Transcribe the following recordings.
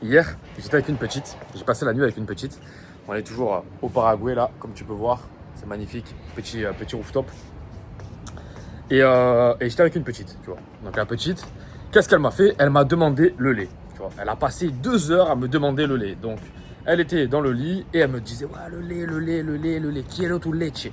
Hier, j'étais avec une petite, j'ai passé la nuit avec une petite. On est toujours au Paraguay là, comme tu peux voir. C'est magnifique, petit rooftop. Et j'étais avec une petite, tu vois. Donc la petite, qu'est-ce qu'elle m'a fait? Elle m'a demandé le lait, tu vois. Elle a passé 2 heures à me demander le lait. Donc elle était dans le lit et elle me disait, ouais, le lait, quiero tu leche.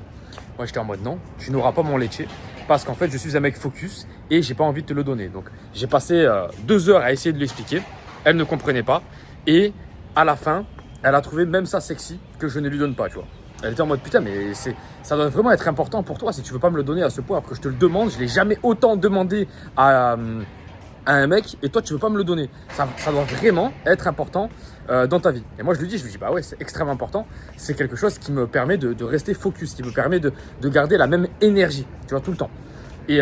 Moi j'étais en mode non, tu n'auras pas mon leche. Parce qu'en fait, je suis un mec focus et j'ai pas envie de te le donner. Donc j'ai passé 2 heures à essayer de lui expliquer. Elle ne comprenait pas. Et à la fin, elle a trouvé même ça sexy que je ne lui donne pas, tu vois. Elle était en mode putain, mais ça doit vraiment être important pour toi si tu veux pas me le donner à ce point. Après que je te le demande, je l'ai jamais autant demandé à un mec et toi tu veux pas me le donner. Ça doit vraiment être important dans ta vie. Et moi je lui dis bah ouais, c'est extrêmement important. C'est quelque chose qui me permet de rester focus, qui me permet de garder la même énergie, tu vois, tout le temps. Et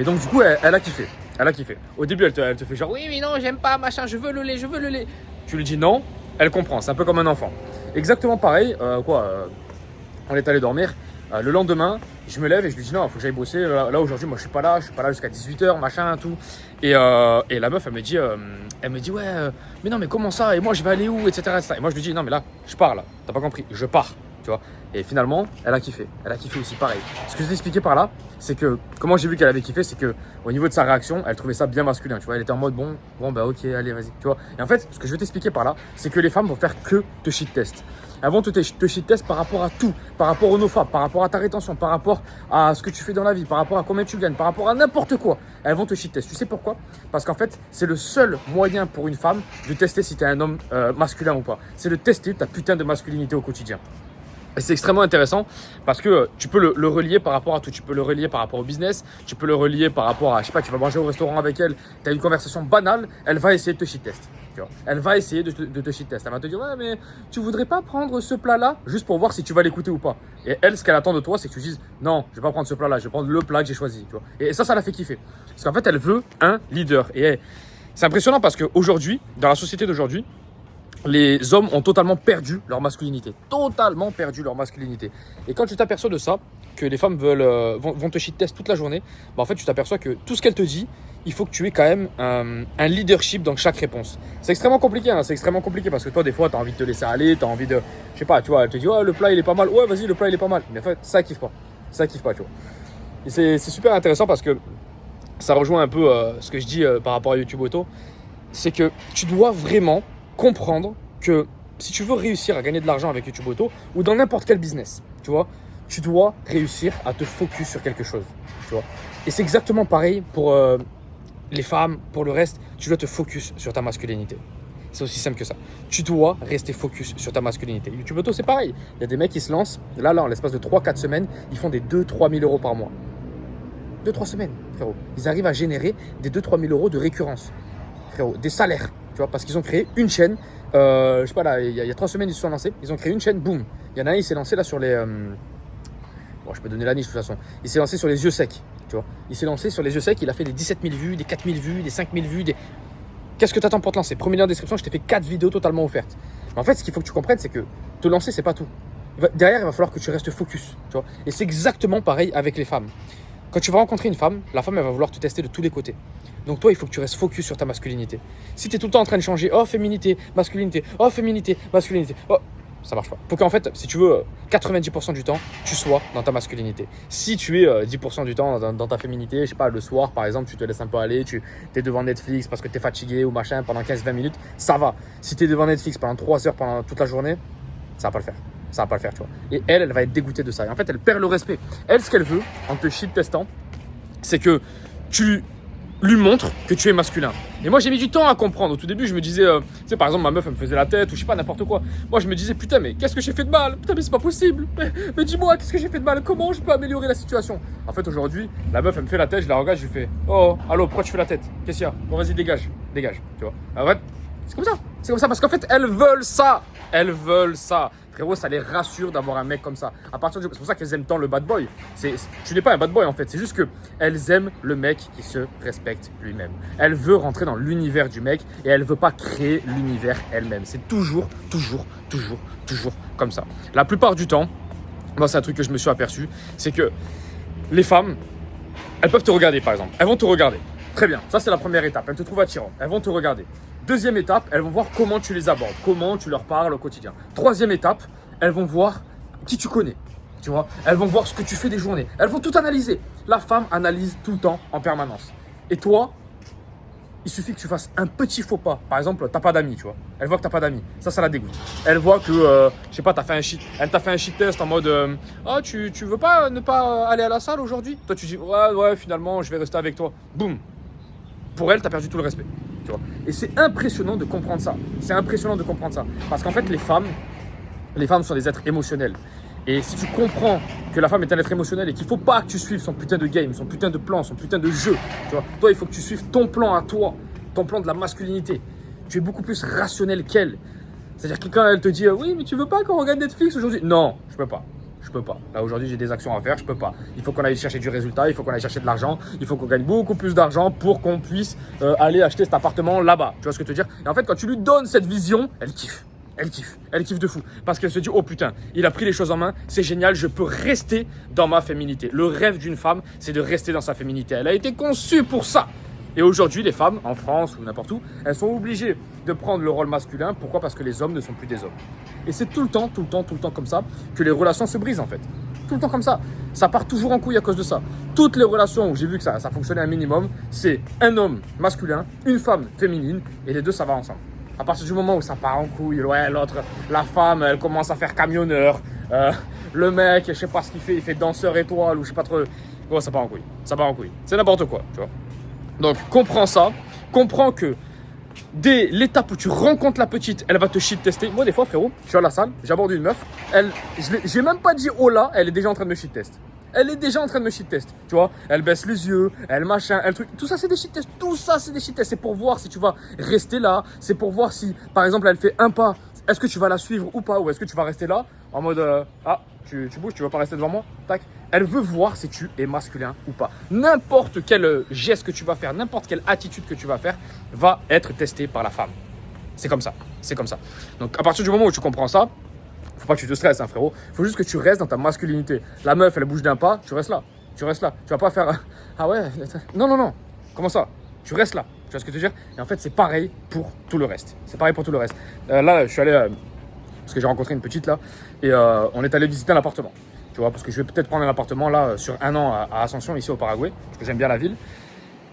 donc du coup, elle a kiffé. Elle a kiffé. Au début, elle te fait genre, oui, mais non, j'aime pas, machin, je veux le lait, je veux le lait. Tu lui dis non, elle comprend. C'est un peu comme un enfant. Exactement pareil, on est allé dormir. Le lendemain, je me lève et je lui dis non, il faut que j'aille bosser. Là aujourd'hui, moi, je suis pas là jusqu'à 18h, machin, tout. Et la meuf, elle me dit, ouais, mais non, mais comment ça? Et moi, je vais aller où, etc., etc. Et moi, je lui dis, non, mais là, je pars, là. T'as pas compris, je pars. Tu vois. Et finalement, elle a kiffé. Elle a kiffé aussi, pareil. Ce que je t'ai expliqué par là, c'est que, comment j'ai vu qu'elle avait kiffé, c'est que au niveau de sa réaction, elle trouvait ça bien masculin. Tu vois, elle était en mode bon, bah ok, allez, vas-y. Tu vois. Et en fait, ce que je vais t'expliquer par là, c'est que les femmes vont faire que te shit test. Elles vont te shit test par rapport à tout, par rapport au nofap, par rapport à ta rétention, par rapport à ce que tu fais dans la vie, par rapport à combien tu gagnes, par rapport à n'importe quoi. Elles vont te shit test. Tu sais pourquoi? Parce qu'en fait, c'est le seul moyen pour une femme de tester si tu es un homme masculin ou pas. C'est de tester ta putain de masculinité au quotidien. Et c'est extrêmement intéressant parce que tu peux le relier par rapport à tout. Tu peux le relier par rapport au business, tu peux le relier par rapport à, je sais pas, tu vas manger au restaurant avec elle, tu as une conversation banale, elle va essayer de te shit test. Tu vois. Elle va essayer de te shit test. Elle va te dire, ouais, mais tu voudrais pas prendre ce plat-là juste pour voir si tu vas l'écouter ou pas. Et elle, ce qu'elle attend de toi, c'est que tu dises, non, je vais pas prendre ce plat-là, je vais prendre le plat que j'ai choisi. Tu vois. Et ça la fait kiffer. Parce qu'en fait, elle veut un leader. Et c'est impressionnant parce qu'aujourd'hui, dans la société d'aujourd'hui, les hommes ont totalement perdu leur masculinité. Totalement perdu leur masculinité. Et quand tu t'aperçois de ça, que les femmes vont te shit test toute la journée, bah en fait, tu t'aperçois que tout ce qu'elles te disent, il faut que tu aies quand même un leadership dans chaque réponse. C'est extrêmement compliqué, hein, c'est extrêmement compliqué parce que toi, des fois, tu as envie de te laisser aller, tu as envie de. Je sais pas, tu vois, elle te dit, ouais, le plat, il est pas mal. Ouais, vas-y, le plat, il est pas mal. Mais en fait, ça kiffe pas. Ça kiffe pas, tu vois. Et c'est super intéressant parce que ça rejoint un peu ce que je dis par rapport à YouTube Auto. C'est que tu dois vraiment comprendre que si tu veux réussir à gagner de l'argent avec YouTube Auto ou dans n'importe quel business, tu vois, tu dois réussir à te focus sur quelque chose, tu vois. Et c'est exactement pareil pour les femmes, pour le reste, tu dois te focus sur ta masculinité. C'est aussi simple que ça. Tu dois rester focus sur ta masculinité. YouTube Auto, c'est pareil. Il y a des mecs qui se lancent, là, en l'espace de 3-4 semaines, ils font des 2-3 000 euros par mois. 2-3 semaines, frérot. Ils arrivent à générer des 2-3 000 euros de récurrence, frérot, des salaires, tu vois, parce qu'ils ont créé une chaîne. Je sais pas, là, il y a 3 semaines, ils se sont lancés. Ils ont créé une chaîne, boum. Il y en a un, il s'est lancé là sur les. Bon, je peux donner la niche de toute façon. Il s'est lancé sur les yeux secs, tu vois. Il s'est lancé sur les yeux secs, il a fait des 17 000 vues, des 4 000 vues, des 5 000 vues. Qu'est-ce que tu attends pour te lancer? Premier lien en description, je t'ai fait 4 vidéos totalement offertes. Mais en fait, ce qu'il faut que tu comprennes, c'est que te lancer, c'est pas tout. Derrière, il va falloir que tu restes focus, tu vois. Et c'est exactement pareil avec les femmes. Quand tu vas rencontrer une femme, la femme, elle va vouloir te tester de tous les côtés. Donc toi, il faut que tu restes focus sur ta masculinité. Si tu es tout le temps en train de changer, oh féminité, masculinité, oh féminité, masculinité, oh, ça marche pas. Faut qu'en fait, si tu veux, 90% du temps, tu sois dans ta masculinité. Si tu es 10% du temps dans ta féminité, je sais pas, le soir par exemple, tu te laisses un peu aller, tu es devant Netflix parce que tu es fatigué ou machin pendant 15-20 minutes, ça va. Si tu es devant Netflix pendant 3 heures, pendant toute la journée, ça va pas le faire. Ça va pas le faire, tu vois. Et elle va être dégoûtée de ça. Et en fait, elle perd le respect. Elle, ce qu'elle veut, en te shit testant, c'est que tu lui montres que tu es masculin. Et moi, j'ai mis du temps à comprendre. Au tout début, je me disais, tu sais, par exemple, ma meuf, elle me faisait la tête ou je sais pas, n'importe quoi. Moi, je me disais, putain, mais qu'est-ce que j'ai fait de mal? Putain, mais c'est pas possible. Mais dis-moi, qu'est-ce que j'ai fait de mal? Comment je peux améliorer la situation? En fait, aujourd'hui, la meuf, elle me fait la tête, je la regarde, je lui fais, oh, allô, pourquoi tu fais la tête? Qu'est-ce qu'il y a? Bon, vas-y, dégage, tu vois. En fait, c'est comme ça. C'est comme ça parce qu'en fait, elles veulent ça. Elles veulent ça. Frérot, ça les rassure d'avoir un mec comme ça. C'est pour ça qu'elles aiment tant le bad boy. Tu n'es pas un bad boy en fait. C'est juste qu'elles aiment le mec qui se respecte lui-même. Elle veut rentrer dans l'univers du mec et elle ne veut pas créer l'univers elle-même. C'est toujours comme ça. La plupart du temps, moi c'est un truc que je me suis aperçu, c'est que les femmes, elles peuvent te regarder par exemple. Elles vont te regarder. Très bien, ça c'est la première étape. Elles te trouvent attirant. Elles vont te regarder. Deuxième étape, elles vont voir comment tu les abordes, comment tu leur parles au quotidien. Troisième étape, elles vont voir qui tu connais. Tu vois, elles vont voir ce que tu fais des journées. Elles vont tout analyser. La femme analyse tout le temps, en permanence. Et toi, il suffit que tu fasses un petit faux pas. Par exemple, t'as pas d'amis, tu vois. Elle voit que t'as pas d'amis. Ça la dégoûte. Elle voit que, je sais pas, elle t'a fait un shit test en mode, ah, tu veux pas ne pas aller à la salle aujourd'hui? Toi, tu dis, ouais, finalement, je vais rester avec toi. Boum. Pour elle, t'as perdu tout le respect. Tu vois. Et c'est impressionnant de comprendre ça. C'est impressionnant de comprendre ça. Parce qu'en fait, les femmes sont des êtres émotionnels. Et si tu comprends que la femme est un être émotionnel et qu'il ne faut pas que tu suives son putain de game, son putain de plan, son putain de jeu, tu vois, toi, il faut que tu suives ton plan à toi, ton plan de la masculinité. Tu es beaucoup plus rationnel qu'elle. C'est-à-dire que quand elle te dit oui, mais tu veux pas qu'on regarde Netflix aujourd'hui? Non, je peux pas. Je peux pas. Là, aujourd'hui, j'ai des actions à faire, je peux pas. Il faut qu'on aille chercher du résultat, il faut qu'on aille chercher de l'argent, il faut qu'on gagne beaucoup plus d'argent pour qu'on puisse aller acheter cet appartement là-bas. Tu vois ce que je veux te dire? Et en fait, quand tu lui donnes cette vision, elle kiffe. Elle kiffe de fou. Parce qu'elle se dit, oh putain, il a pris les choses en main, c'est génial, je peux rester dans ma féminité. Le rêve d'une femme, c'est de rester dans sa féminité. Elle a été conçue pour ça. Et aujourd'hui, les femmes, en France ou n'importe où, elles sont obligées de prendre le rôle masculin. Pourquoi? Parce que les hommes ne sont plus des hommes. Et c'est tout le temps comme ça que les relations se brisent en fait. Tout le temps comme ça. Ça part toujours en couille à cause de ça. Toutes les relations où j'ai vu que ça fonctionnait un minimum, c'est un homme masculin, une femme féminine, et les deux, ça va ensemble. À partir du moment où ça part en couille, ouais, l'autre, la femme, elle commence à faire camionneur. Le mec, je sais pas ce qu'il fait, il fait danseur étoile ou je sais pas trop. Ouais, ça part en couille. C'est n'importe quoi, tu vois. Donc, comprends ça. Comprends que dès l'étape où tu rencontres la petite, elle va te shit tester. Moi, des fois, frérot, je suis à la salle, j'aborde une meuf. J'ai même pas dit oh là, elle est déjà en train de me shit test. Elle est déjà en train de me shit test, tu vois. Elle baisse les yeux, elle machin, elle truc. Tout ça, c'est des shit tests. Tout ça, c'est des shit tests. C'est pour voir si tu vas rester là. C'est pour voir si, par exemple, elle fait un pas. Est-ce que tu vas la suivre ou pas? Ou est-ce que tu vas rester là en mode tu bouges, tu vas pas rester devant moi? Tac. Elle veut voir si tu es masculin ou pas. N'importe quel geste que tu vas faire, n'importe quelle attitude que tu vas faire va être testé par la femme. C'est comme ça. Donc, à partir du moment où tu comprends ça, faut pas que tu te stresses, hein, frérot. Faut juste que tu restes dans ta masculinité. La meuf, elle bouge d'un pas, tu restes là. Tu vas pas faire ah ouais, non. Comment ça? Tu restes là. Tu vois ce que je veux dire? Et en fait, c'est pareil pour tout le reste. Là, je suis allé parce que j'ai rencontré une petite là et on est allé visiter un appartement. Tu vois, parce que je vais peut-être prendre un appartement là sur 1 an à Ascension, ici au Paraguay, parce que j'aime bien la ville.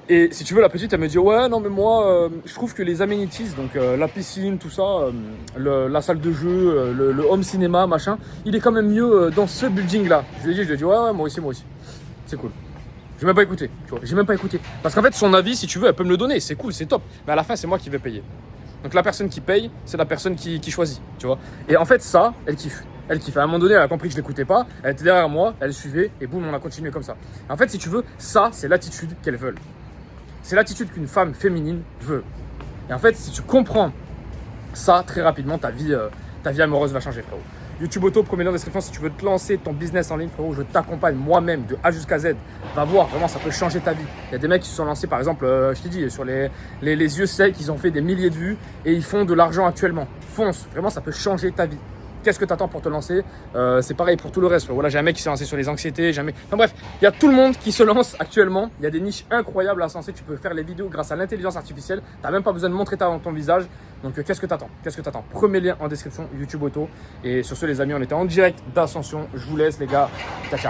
Et si tu veux, la petite, elle me dit ouais, non, mais moi, je trouve que les amenities, donc la piscine, tout ça, la salle de jeu, le home cinéma, machin, il est quand même mieux dans ce building-là. Je lui ai dit ouais, moi aussi. C'est cool. J'ai même pas écouté, tu vois. Parce qu'en fait, son avis, si tu veux, elle peut me le donner, c'est cool, c'est top. Mais à la fin, c'est moi qui vais payer. Donc la personne qui paye, c'est la personne qui choisit, tu vois. Et en fait, ça, elle kiffe. À un moment donné, elle a compris que je l'écoutais pas, elle était derrière moi, elle suivait, et boum, on a continué comme ça. En fait, si tu veux, ça, c'est l'attitude qu'elles veulent. C'est l'attitude qu'une femme féminine veut. Et en fait, si tu comprends ça, très rapidement, ta vie amoureuse va changer, frérot. YouTube Auto, premier lien en description, si tu veux te lancer ton business en ligne, frérot, je t'accompagne moi-même de A jusqu'à Z. Va voir, vraiment, ça peut changer ta vie. Il y a des mecs qui se sont lancés, par exemple, je t'ai dit, sur les yeux secs, ils ont fait des milliers de vues et ils font de l'argent actuellement. Fonce, vraiment, ça peut changer ta vie. Qu'est-ce que tu attends pour te lancer? C'est pareil pour tout le reste. Voilà, j'ai un mec qui s'est lancé sur les anxiétés. Enfin bref, il y a tout le monde qui se lance actuellement. Il y a des niches incroyables à se lancer. Tu peux faire les vidéos grâce à l'intelligence artificielle. Tu n'as même pas besoin de montrer ton visage. Donc, qu'est-ce que tu attends? Premier lien en description, YouTube Auto. Et sur ce, les amis, on était en direct d'Ascension. Je vous laisse, les gars. Ciao, ciao.